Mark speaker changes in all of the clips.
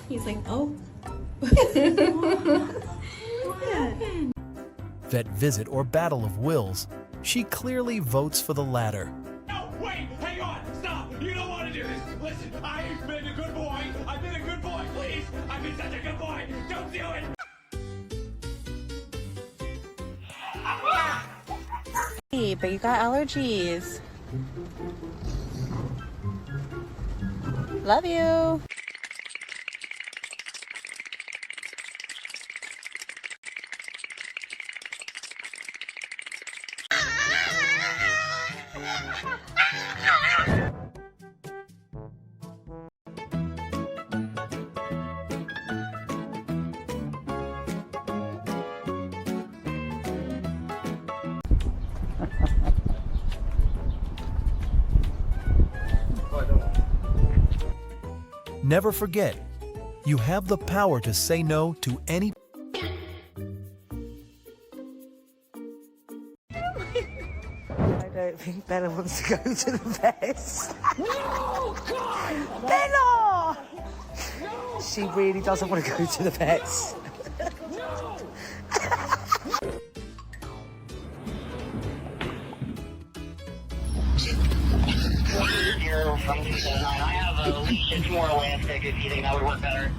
Speaker 1: He's like, oh.
Speaker 2: Vet visit or battle of wills, she clearly votes for the latter.
Speaker 3: No, wait, hang on, stop. You don't want to do this. Listen, I've been a good boy. I've been a good boy, please. I've been such a good boy. Don't do it.
Speaker 1: Hey, but you got allergies. Love you.
Speaker 2: Never forget, you have the power to say no to any.
Speaker 4: I don't think Bella wants to go to the vet.
Speaker 3: No, God!
Speaker 4: Bella!
Speaker 3: No!
Speaker 4: She really doesn't want to go to the vets.
Speaker 3: No!
Speaker 5: From 2009. I have a leash. It's more elastic if you think that would work better.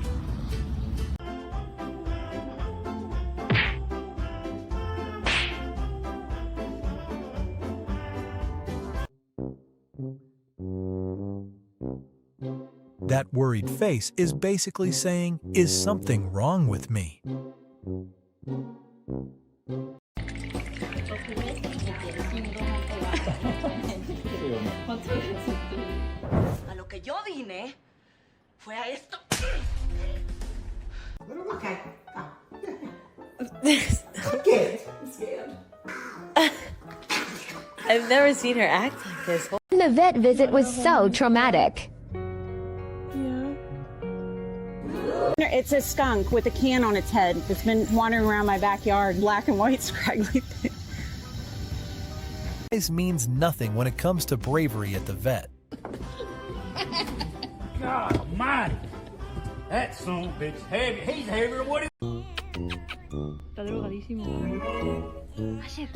Speaker 2: That worried face is basically saying, is something wrong with me?
Speaker 6: A lo que yo vine fue a esto.
Speaker 4: Okay.
Speaker 1: I've never seen her act like this.
Speaker 7: The vet visit was so traumatic.
Speaker 8: It's a skunk with a can on its head that's been wandering around my backyard, black and white, scraggly thing.
Speaker 2: Size means nothing when it comes to bravery at the vet.
Speaker 3: God almighty. That son of a bitch heavy. He's heavier than what he...
Speaker 9: Está drogadísimo. Ayer,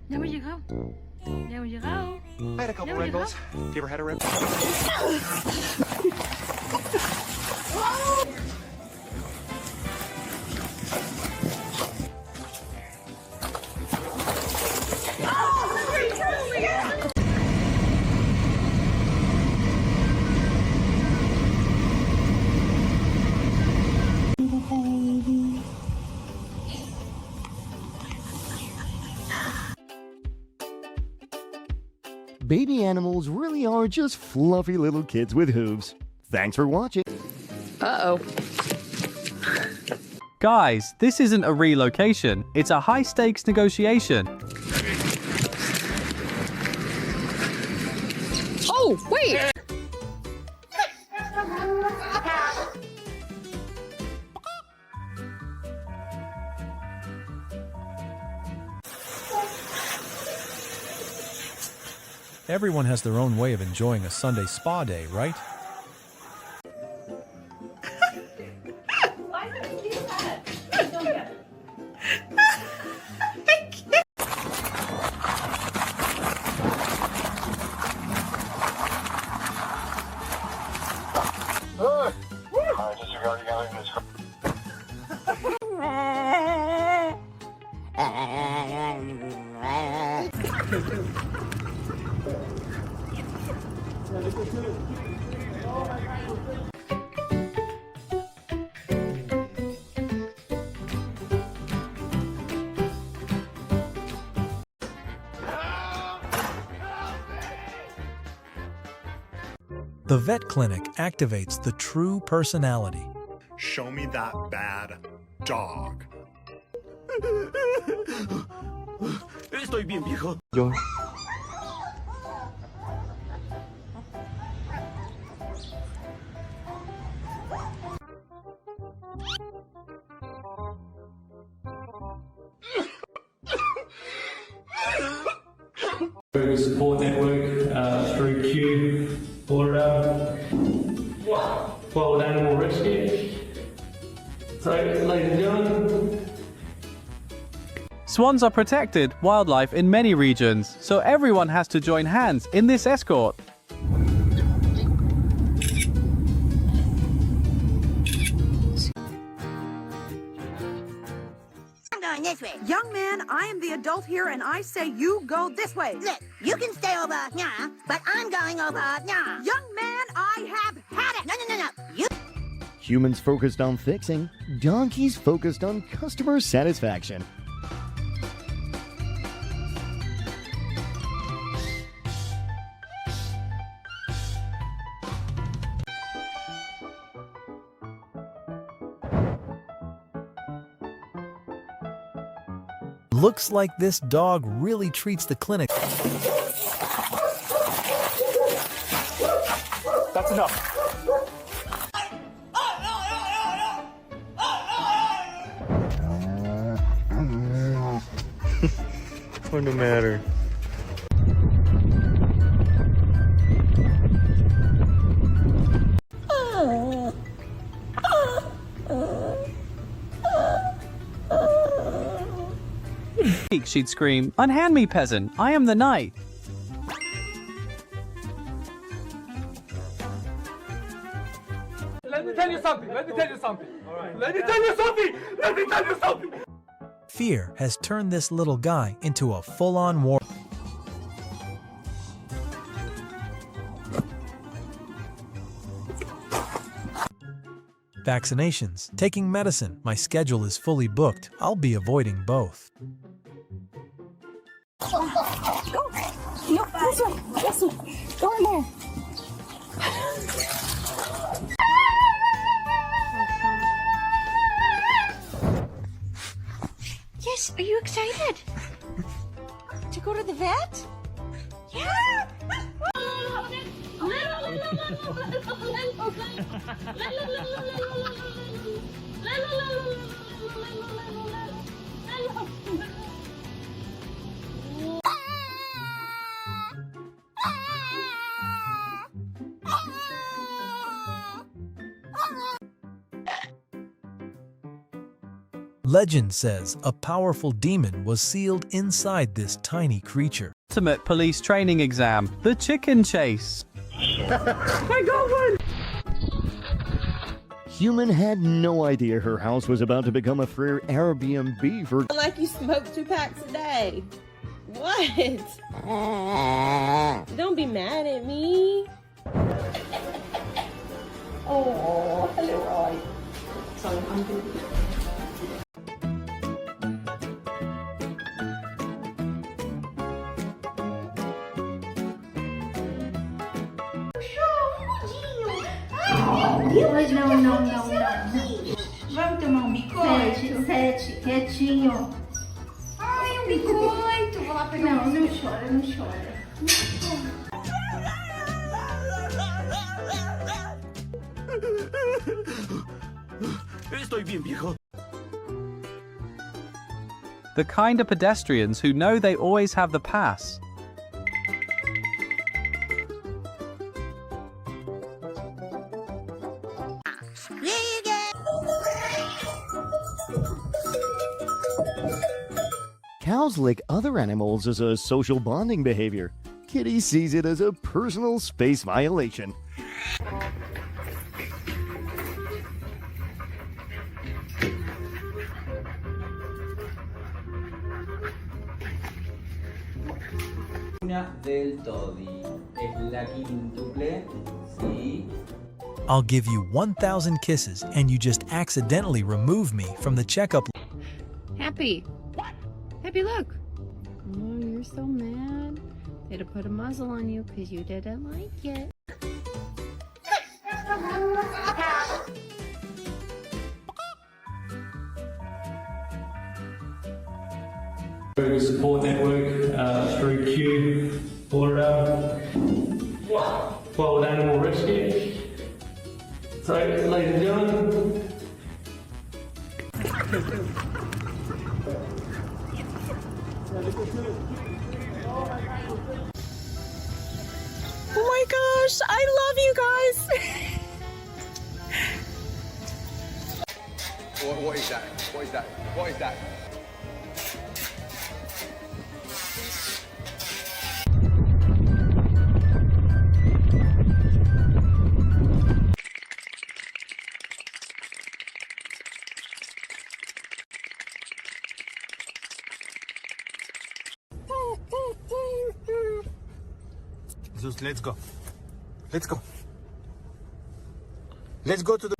Speaker 9: ya hemos llegado. Ya hemos llegado.
Speaker 10: I had a couple Red Bulls. You ever had a Red Bull?
Speaker 11: Baby animals really are just fluffy little kids with hooves. Thanks for watching.
Speaker 1: Uh-oh.
Speaker 12: Guys, this isn't a relocation. It's a high-stakes negotiation.
Speaker 1: Oh, wait!
Speaker 2: Everyone has their own way of enjoying a Sunday spa day, right?
Speaker 1: Why did you do that? I don't get it.
Speaker 2: The vet clinic activates the true personality.
Speaker 10: Show me that bad dog.
Speaker 3: Estoy bien, viejo.
Speaker 11: Yo.
Speaker 13: Support network through Q for animal rescue. So, ladies and gentlemen,
Speaker 12: Swans are protected wildlife in many regions, so everyone has to join hands in this escort.
Speaker 6: I'm going this way. Young man, I am the adult here, and I say you go this way. Look, you can stay over yeah, but I'm going over yeah. Young man, I have had it. No. You.
Speaker 11: Humans focused on fixing, donkeys focused on customer satisfaction.
Speaker 2: Looks like this dog really treats the clinic.
Speaker 3: That's enough.
Speaker 11: What's the matter?
Speaker 12: She'd scream, "Unhand me, peasant! I am the knight!"
Speaker 3: Let me tell you something. Let me tell you something. All right. Let me tell you something. Let me tell you something.
Speaker 2: Fear has turned this little guy into a full-on war. Vaccinations, taking medicine. My schedule is fully booked. I'll be avoiding both.
Speaker 8: Go. No, this way. This way. Go in there.
Speaker 9: Yes, are you excited? To go to the vet? Yeah!
Speaker 2: Legend says a powerful demon was sealed inside this tiny creature.
Speaker 12: Ultimate police training exam, the chicken chase.
Speaker 8: I got one!
Speaker 11: Human had no idea her house was about to become a free Airbnb for.
Speaker 8: Like you smoke 2 packs a day. What? Don't be mad at me. Oh, hello, Roy. Sorry, I'm good.
Speaker 9: Não. Vamos tomar um biscoito? Sete, quietinho. Ai, um biscoito. Vou lá pegar. Não chora, não chora.
Speaker 3: Estoy bien, viejo.
Speaker 12: The kind of pedestrians who know they always have the pass.
Speaker 11: Cows lick other animals as a social bonding behavior. Kitty sees it as a personal space violation.
Speaker 14: Del todi. Es la quíntuple. Sí.
Speaker 2: I'll give you 1,000 kisses and you just accidentally remove me from the checkup.
Speaker 9: Happy. Happy, look. Oh, you're so mad. They had to put a muzzle on you because you didn't like it.
Speaker 13: support network through Q for wild animal rescue. So, ladies and gentlemen,
Speaker 8: Oh my gosh, I love you guys.
Speaker 3: What is that? What is that? What is that?
Speaker 15: Zeus, let's go. Let's go. Let's go to the...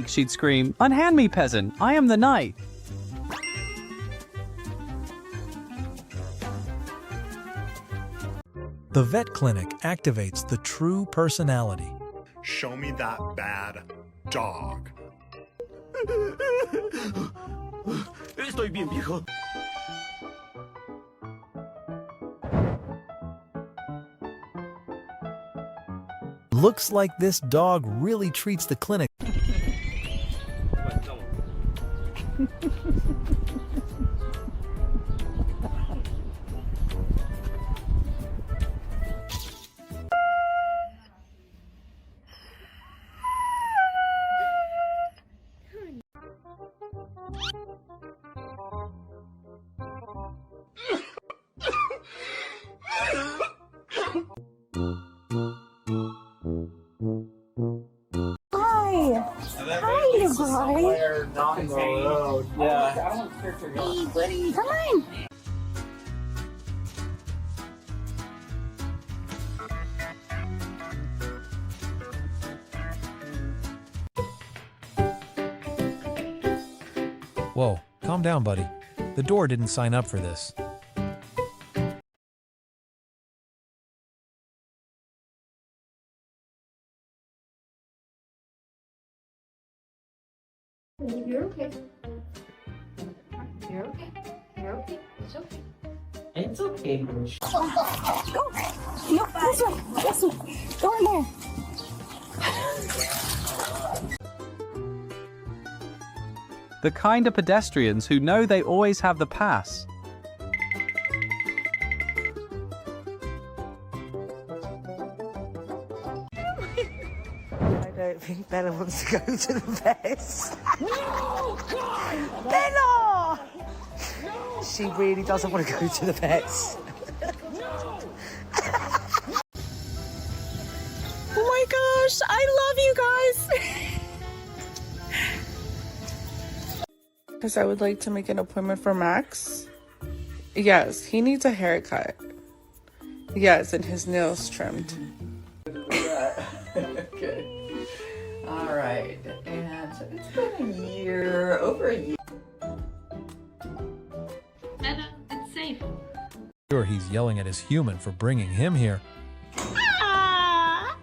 Speaker 12: She'd scream, "Unhand me, peasant! I am the knight!"
Speaker 2: The vet clinic activates the true personality.
Speaker 10: Show me that bad dog.
Speaker 15: Estoy bien, viejo.
Speaker 2: Looks like this dog really treats the clinic.
Speaker 8: Hey, buddy, come on.
Speaker 2: Whoa, calm down, buddy. The door didn't sign up for this.
Speaker 9: You're okay. You're okay. You're okay. It's okay.
Speaker 14: It's okay, bro.
Speaker 8: Go. No, this way. This way. Go in there.
Speaker 12: The kind of pedestrians who know they always have the pass.
Speaker 4: I don't think Bella wants to go to the vets.
Speaker 3: No! God!
Speaker 4: Bella!
Speaker 3: No!
Speaker 4: She really doesn't want to go to the vets.
Speaker 3: No!
Speaker 8: Oh my gosh, I love you guys.
Speaker 16: Because I would like to make an appointment for Max. Yes, he needs a haircut. Yes, and his nails trimmed.
Speaker 14: Okay. All right. And so it's been a year, over a year.
Speaker 9: Anna, it's safe.
Speaker 2: Sure, he's yelling at his human for bringing him here.
Speaker 8: Hi.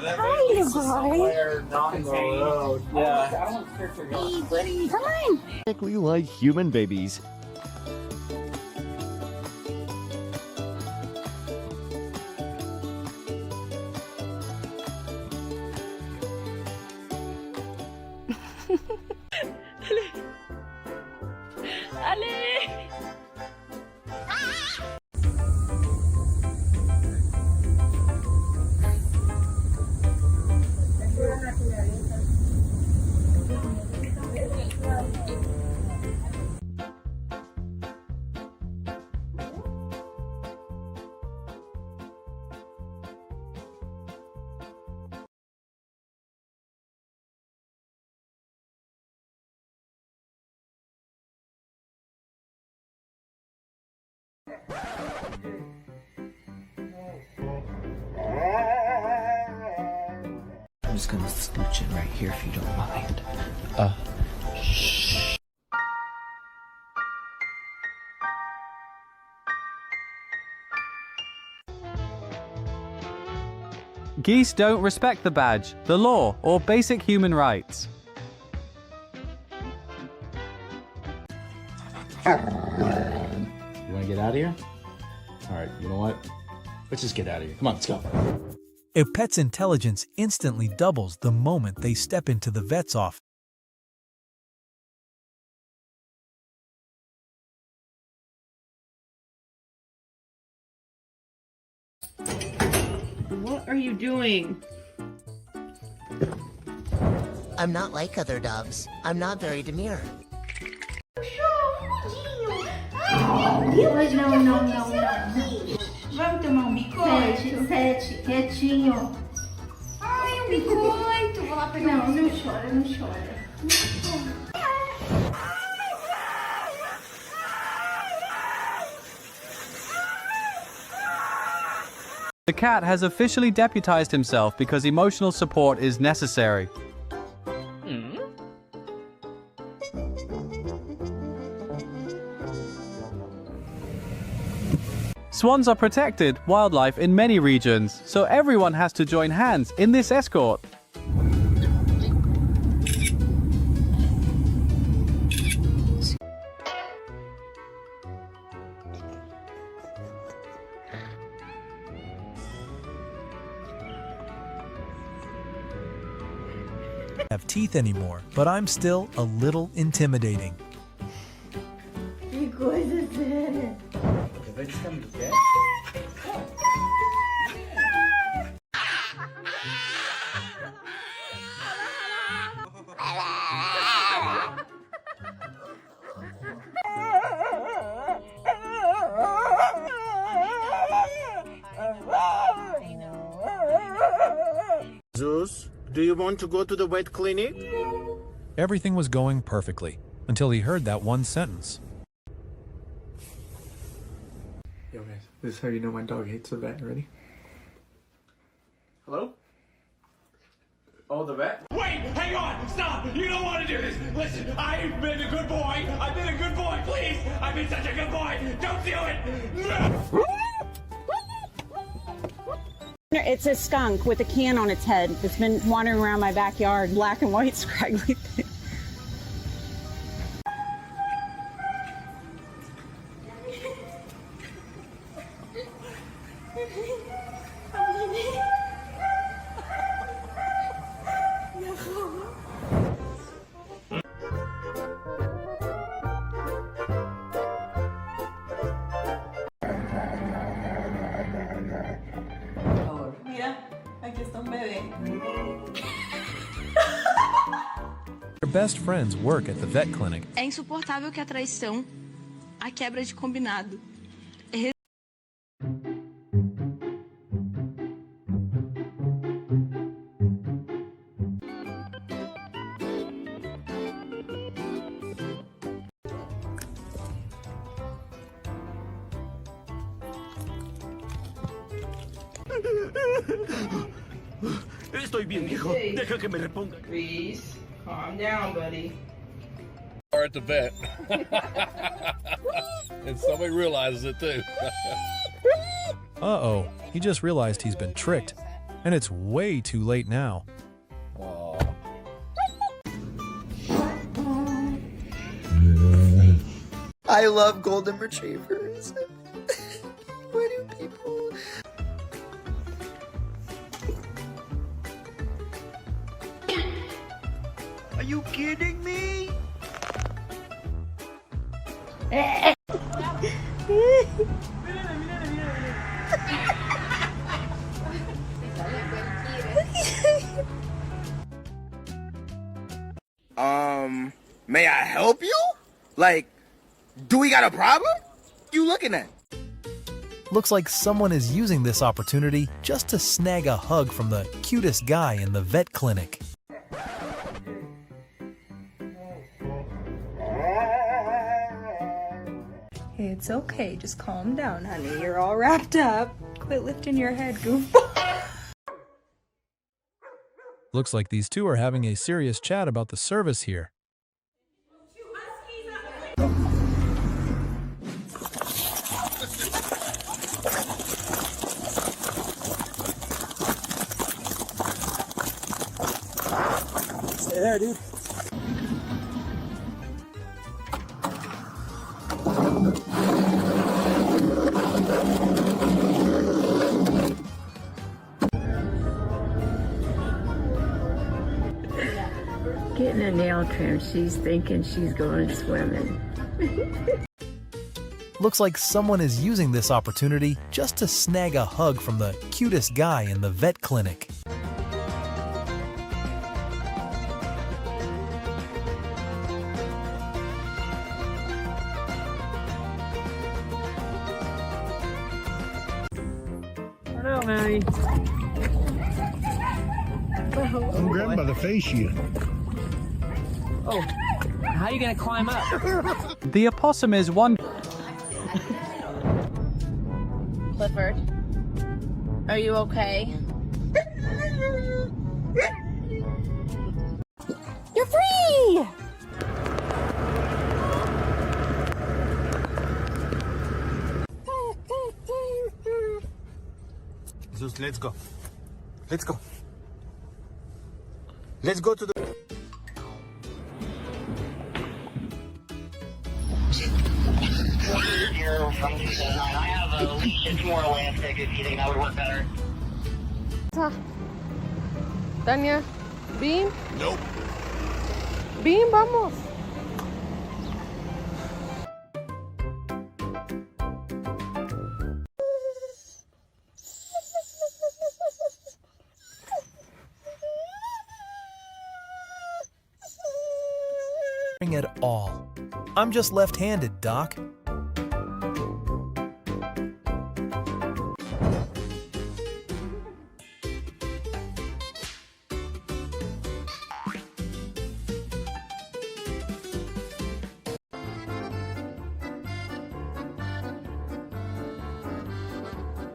Speaker 8: Hi, you guys.
Speaker 14: Not the road. Yeah. I don't want to search your
Speaker 8: Hey, buddy, come on.
Speaker 11: Exactly like human babies.
Speaker 17: I'm just gonna scooch in right here if you don't mind. Shh.
Speaker 12: Geese don't respect the badge, the law, or basic human rights.
Speaker 18: want to get out of here? All right, you know what? Let's just get out of here. Come on, let's go.
Speaker 2: A pet's intelligence instantly doubles the moment they step into the vet's office.
Speaker 16: What are you doing?
Speaker 19: I'm not like other dogs. I'm not very demure.
Speaker 9: Não, não, não, não. Vamos tomar biscoito? Sete, quietinho. Ai, um biscoito. Vou lá pegar. Não, não chora, não chora.
Speaker 12: The cat has officially deputized himself because emotional support is necessary. Swans are protected wildlife in many regions, so everyone has to join hands in this escort.
Speaker 2: Have teeth anymore, but I'm still a little intimidating.
Speaker 9: Que coisa séria.
Speaker 15: Zeus, do you want to go to the vet clinic?
Speaker 2: Everything was going perfectly until he heard that one sentence.
Speaker 16: Yo guys, this is how you know my dog hates the vet. Ready? Hello? Oh, the vet?
Speaker 3: Wait, hang on, stop! You don't want to do this! Listen, I've been a good boy! I've been a good boy, please! I've been such a good boy! Don't do it!
Speaker 8: It's a skunk with a can on its head. It's been wandering around my backyard, black and white, scraggly thing.
Speaker 2: Their best friends work at the vet clinic.
Speaker 20: É insuportável que a traição, a quebra de combinado.
Speaker 3: Estoy bien, viejo. Deja que me reponga.
Speaker 16: Please, calm down, buddy.
Speaker 21: Are at the vet. And somebody realizes it too.
Speaker 2: Uh-oh, he just realized he's been tricked, and it's way too late now.
Speaker 17: I love golden retrievers. Why do people... Are you kidding me?
Speaker 22: May I help you? Like, do we got a problem? You looking at?
Speaker 2: Looks like someone is using this opportunity just to snag a hug from the cutest guy in the vet clinic.
Speaker 1: It's okay, just calm down, honey. You're all wrapped up. Quit lifting your head, goofball.
Speaker 2: Looks like these two are having a serious chat about the service here.
Speaker 15: Stay there, dude.
Speaker 5: Getting a nail trim, she's thinking she's going swimming.
Speaker 2: Looks like someone is using this opportunity just to snag a hug from the cutest guy in the vet clinic.
Speaker 5: Hello, Maddie.
Speaker 10: I'm grabbed by the face shield.
Speaker 17: Oh, how are you gonna climb up?
Speaker 12: The opossum is one.
Speaker 8: Clifford, are you okay? You're free!
Speaker 15: Zeus, let's go. Let's go. Let's go to the...
Speaker 7: Here from 279. I have a leash and more elastic if you think that would work better.
Speaker 16: Tanya, Bean?
Speaker 10: Nope.
Speaker 16: Bean, vamos.
Speaker 2: At all. I'm just left-handed, Doc.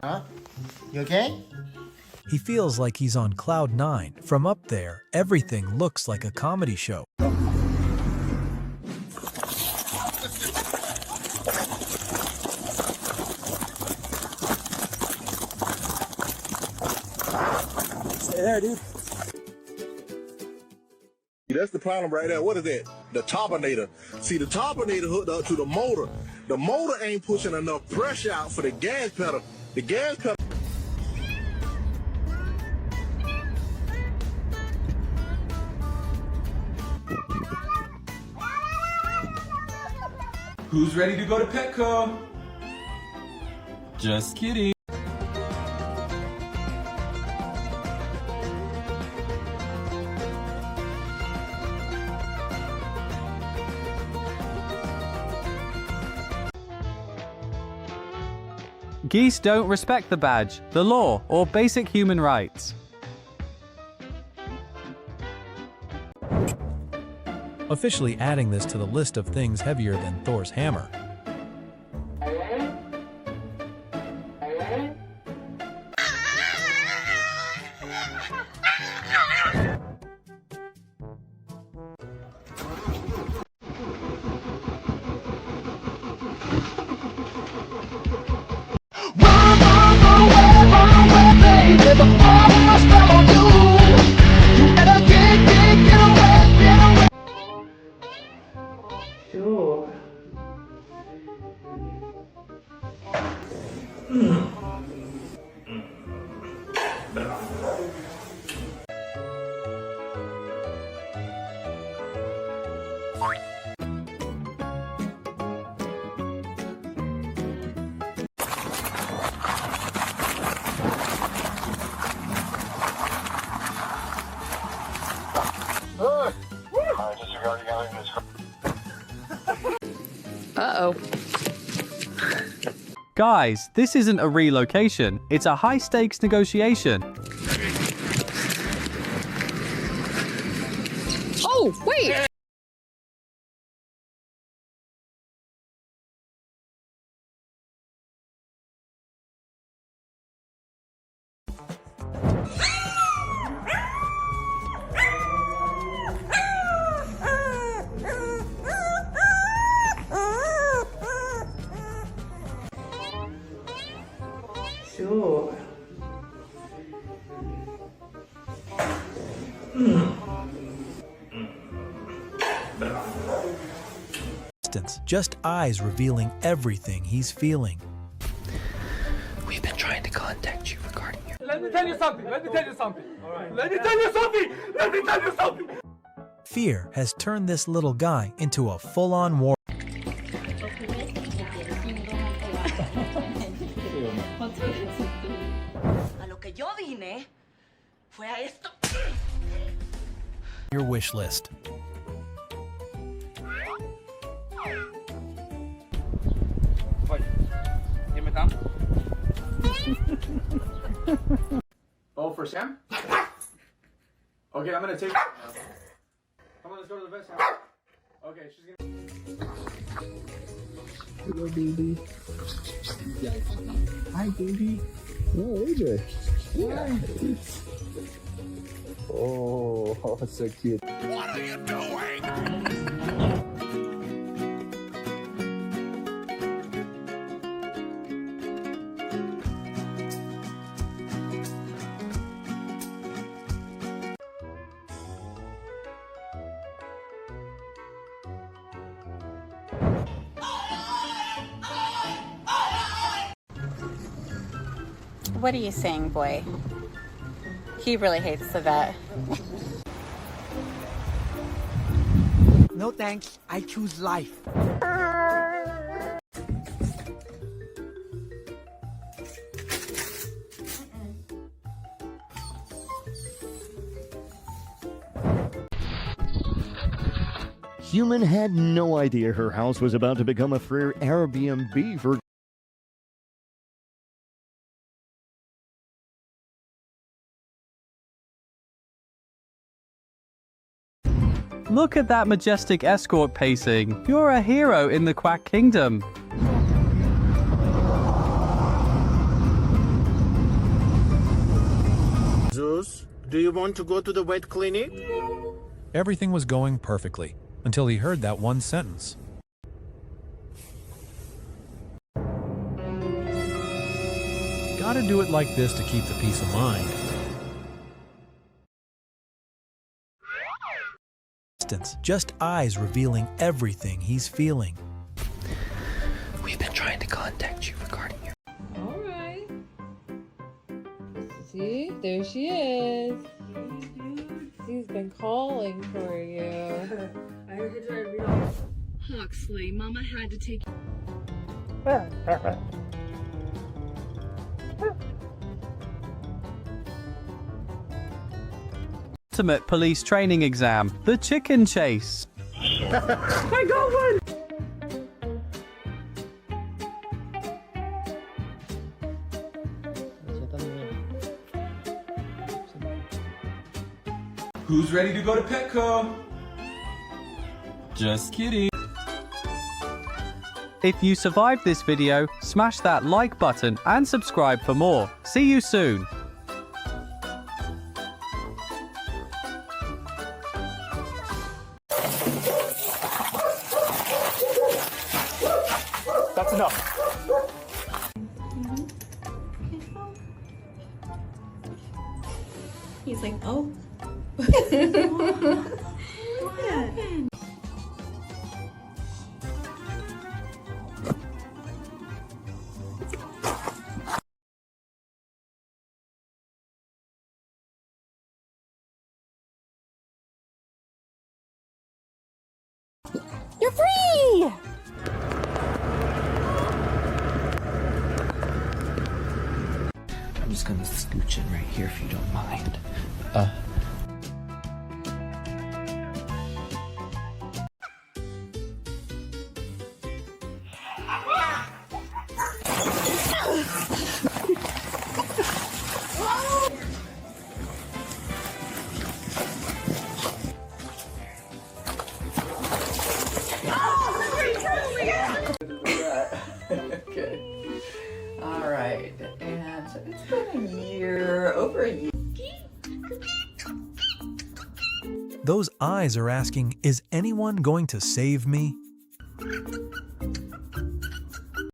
Speaker 19: Huh? You okay?
Speaker 2: He feels like he's on cloud 9. From up there, everything looks like a comedy show.
Speaker 10: Stay there, dude. That's the problem right there. What is that? The turbinator. See, the turbinator hooked up to the motor. The motor ain't pushing enough pressure out for the gas pedal. The gas pedal.
Speaker 21: Who's ready to go to Petco? Just kidding.
Speaker 12: Geese don't respect the badge, the law, or basic human rights.
Speaker 2: Officially adding this to the list of things heavier than Thor's hammer.
Speaker 5: Sure.
Speaker 8: Uh-oh.
Speaker 12: Guys, this isn't a relocation, it's a high-stakes negotiation.
Speaker 8: Oh, wait!
Speaker 5: Sure.
Speaker 2: Just eyes revealing everything he's feeling.
Speaker 17: contact you regarding your...
Speaker 21: Let me tell you something. Let me tell you something. All right. Let me tell you something. Let me tell you something.
Speaker 2: Fear has turned this little guy into a full-on war.
Speaker 4: A lo que yo vine fue a esto.
Speaker 2: Your wish list.
Speaker 21: Oh, for Sam? Okay, I'm gonna take. Come on, let's go to the vet. Sam. Okay, she's gonna.
Speaker 6: Hello, baby. Hi, baby. Oh, AJ. Yeah. Oh, so cute.
Speaker 3: What are you doing?
Speaker 8: What are you saying, boy? He really hates the vet.
Speaker 13: No thanks, I choose life.
Speaker 11: Human had no idea her house was about to become a free Airbnb for
Speaker 12: Look at that majestic escort pacing. You're a hero in the Quack Kingdom.
Speaker 23: Zeus, do you want to go to the vet clinic?
Speaker 2: Everything was going perfectly until he heard that one sentence. Gotta do it like this to keep the peace of mind. Just eyes revealing everything he's feeling.
Speaker 17: We've been trying to contact you regarding your...
Speaker 16: Alright. See? There she is. She's been calling for you. I heard her read off.
Speaker 20: Huxley, Mama had to take...
Speaker 12: Ultimate police training exam, the chicken chase.
Speaker 16: I got one!
Speaker 21: Who's ready to go to Petco? Just kidding.
Speaker 12: If you survived this video, smash that like button and subscribe for more. See you soon.
Speaker 21: That's enough.
Speaker 9: He's like, oh.
Speaker 8: You're free!
Speaker 17: I'm just gonna scooch in right here if you don't mind.
Speaker 14: Okay. All right. And it's been a year, over a year.
Speaker 2: Those eyes are asking, is anyone going to save me?